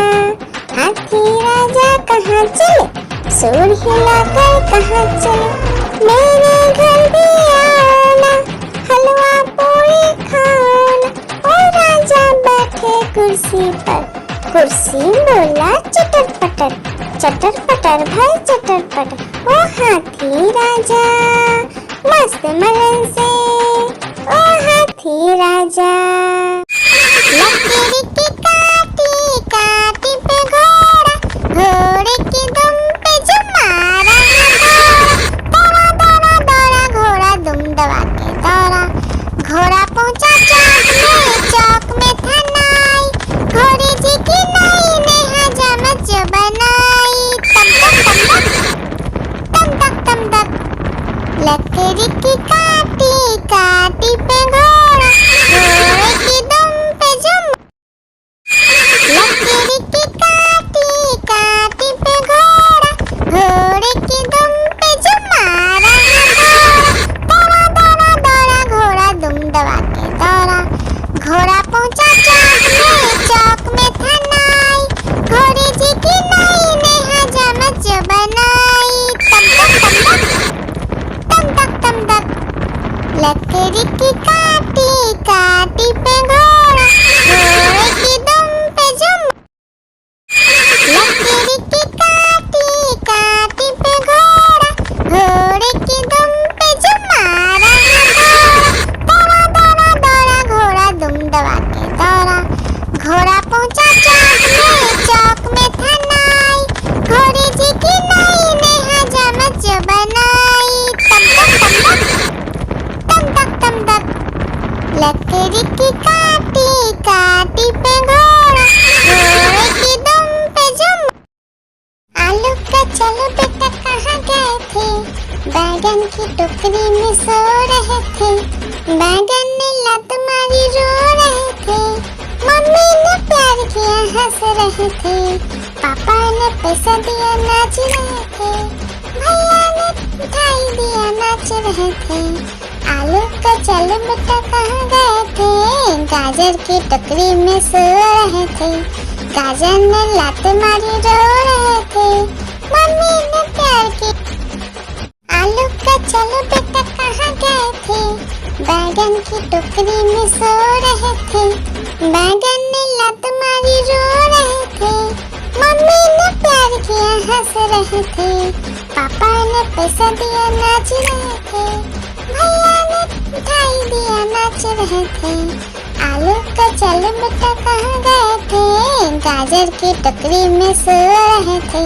हाथी राजा कहाँ चले, सूर हिलाकर कहाँ चले। मेरे घर भी आना, हलवा पूरी खाना। ओ राजा बैठे कुर्सी पर, कुर्सी बोला चटर पटर भाई चटर पटर, ओ हाथी राजा मस्त मलन से, ओ हाथी राजा। लकड़ी की काटी काटी पे घोड़ा, घोड़े की दुम पे जो मारा दौड़ा दौड़ा दौड़ा घोड़ा दुम दबा के दौड़ा। घोड़ा पहुंचा चौक में था नाई, घोड़े जी की नाई ने हजामत जो बनाई। तम तक तम तक, लकड़ी की काटी काटी पे घोड़ा, घोड़े की दुम पे जो लकड़ी की काटी काटी पे घोड़ा, घोड़े की दुम पे जो मारा दौड़ा दौड़ा दौड़ा घोड़ा दुम दबा के दौड़ा। घोड़ा पहुंचा चौक में था नाई, घोड़े जी की नाई ने हजामत जो बनाई। तम तक लकड़ी की काटी काटी पे घोड़ा, घोड़े की दुम पे जो लकड़ी की काटी काटी पे घोड़ा, घोड़े की दुम पे जो मारा दौड़ा दौड़ा दौड़ा घोड़ा दुम दबा के दौड़ा। घोड़ा पहुंचा चौक में था नाई, घोड़े जी की नाई ने हजामत जो बनाई। तम तक लकड़ी की काटी काटी पे घोड़ा, घोड़े की दुम पे जो आलू का चलो बेटा कहाँ गए थे, बैगन की टोकरी में सो रहे थे। बैगन ने लत मारी रो रहे थे, मम्मी ने प्यार किया हंस रहे थे, पापा ने पैसा दिया नाच रहे थे, भैया ने मिठाई दिया नाच रहे थे। आलू का चलो बेटा कहाँ गए थे, गाजर की टोकरी में सो रहे थे। गाजर ने लात मारी रो रहे थे, मम्मी ने प्यार की। आलू का चलो बेटा कहाँ गए थे, बैगन की टोकरी में सो रहे थे। बैगन ने लात मारी रो रहे थे, मम्मी ने प्यार किया हंस रहे थे, पापा ने पैसा दिया नाच रहे थे, भैया ने मिठाई दिया नाच रहे थे। आलू का चलो बेटा कहाँ गए थे, गाजर की टोकरी में सो रहे थे।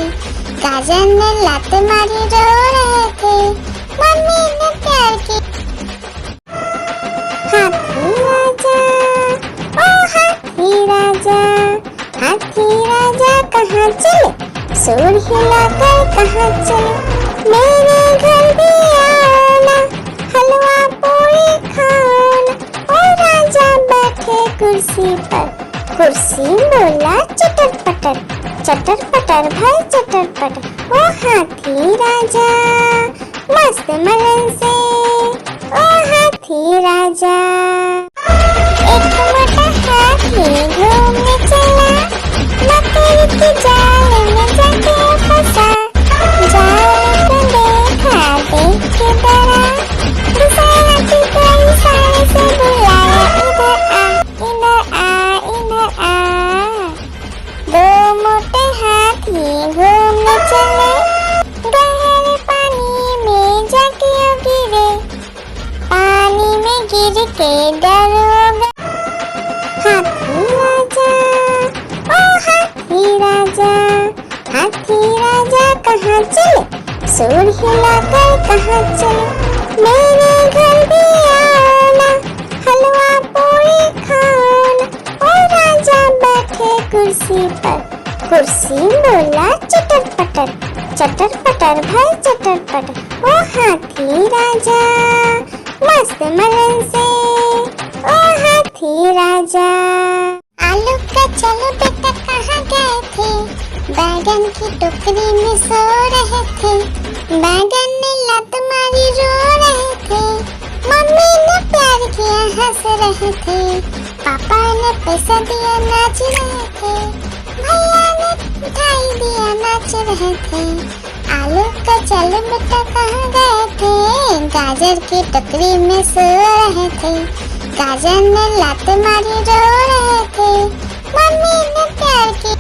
गाजर ने लात मारी रो रहे थे, मम्मी ने प्यार की। हाथी राजा ओ हाथी राजा, हाथी राजा कहाँ चले, सूर हिलाकर कहाँ चले। मेरे घर भी आना, हलवा पूरी खाना। ओ राजा बैठे कुर्सी पर, कुर्सी बोला चटर पटर भाई चटर पटर, ओ हाथी राजा मस्त मलन से, ओ हाथी राजा। एक मोटा हाथी घूमने हाथी राजा कहाँ चले, सूर हिलाकर कहाँ चले, मेरे घर भी आओ ना, हलवा पूरी खाओ ना। और राजा बैठे कुर्सी पर, कुर्सी बोला चटर पटर, चटर पटर भाई चटर पटर। ओ हाथी राजा मस्त मलन से, ओ हाथी राजा। आलू का चलो बेटा कहाँ गए थे, बैगन की टोकरी में सो रहे थे, बैगन ने लात मारी रो रहे थे, मम्मी ने प्यार किया हंस रहे थे, पापा ने पैसा दिया नाच रहे थे, भैया ने मिठाई दिया नाच रहे थे। आलू का चलो बेटा कहाँ गए थे, गाजर की टोकरी में सो रहे थे, गाजर ने लात मारी रो रहे थे, मम्मी ने प्यार की।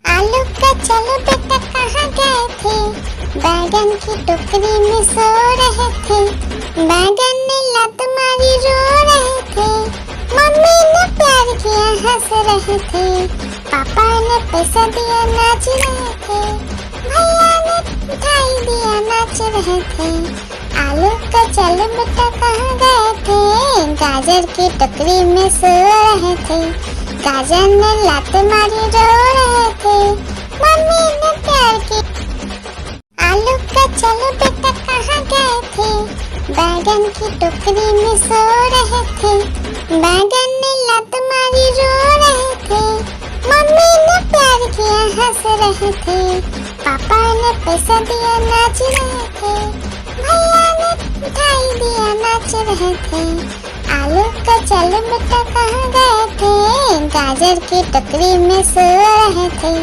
आलू का चलो बेटा कहाँ गए थे, बैगन की टोकरी में सो रहे थे, बैगन ने लात मारी रो रहे थे, मम्मी ने प्यार किया हंस रहे थे, पापा ने पैसा दिया नाच रहे थे, भैया ने मिठाई दिया नाच रहे थे। आलू का चलो बेटा कहाँ गए थे, गाजर की टोकरी में सो रहे थे, गाजर ने लात मारी रो रहे थे, मम्मी ने प्यार की। आलू का चलो बेटा कहाँ गए थे, बैगन की टोकरी में सो रहे थे, बैगन ने लात मारी रो रहे थे, मम्मी ने प्यार किया हंस रहे थे, पापा ने पैसा दिया नाच रहे थे, भैया ने मिठाई दिया नाच रहे थे। आलू का चलो बेटा कहाँ गए थे, गाजर की टोकरी में सो रहे थे,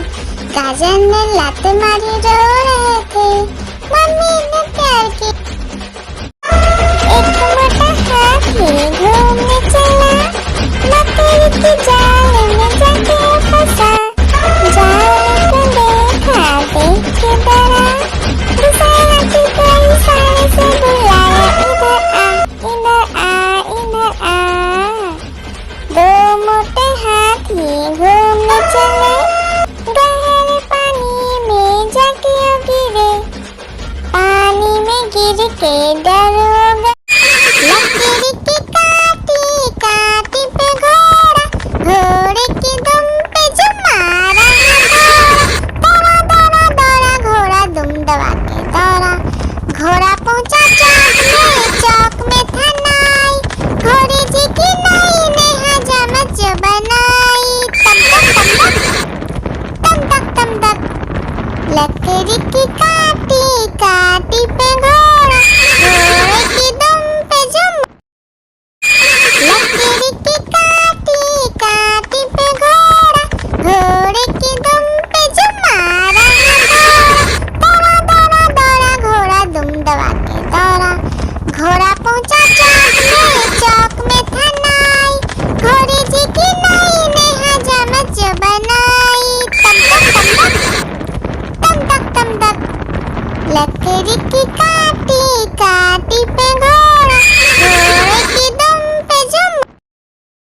गाजर ने लात मारी रो रहे थे, मम्मी ने प्यार की। एक मोटा हाथी घूमने चला, मकड़ी की जाल में जाके फंसा, जाल को देखा देख के डरा, दूसरे हाथी को इशारे से बुलाया, इधर आ इधर आ इधर आ। दो मोटे हाथी घूमने चले, गहरे पानी में जाके गिरे, पानी में गिर के डर हो गया। लकीर की काटी काटी पे घोड़ा, घोड़े की दुम पे जो मारा दौड़ा दौड़ा दौड़ा घोड़ा दुम दबा के दौड़ा, घोड़ा पहुंचा चौक में था नाई, घोड़े जी की नाई ने हजामत जो बनाई, तम तक तम तक। लकड़ी की काटी काटी पे घोड़ा, घोड़े की दुम पे जो लकड़ी की काटी काटी पे घोड़ा, घोड़े की दुम पे जो मारा दौड़ा दौड़ा दौड़ा घोड़ा दुम दबा के दौड़ा, घोड़ा पहुंचा चौक में था नाई, घोड़े जी की नाई ने हजामत जो बनाई, तम तक। लकड़ी की काटी काटी पे घोड़ा,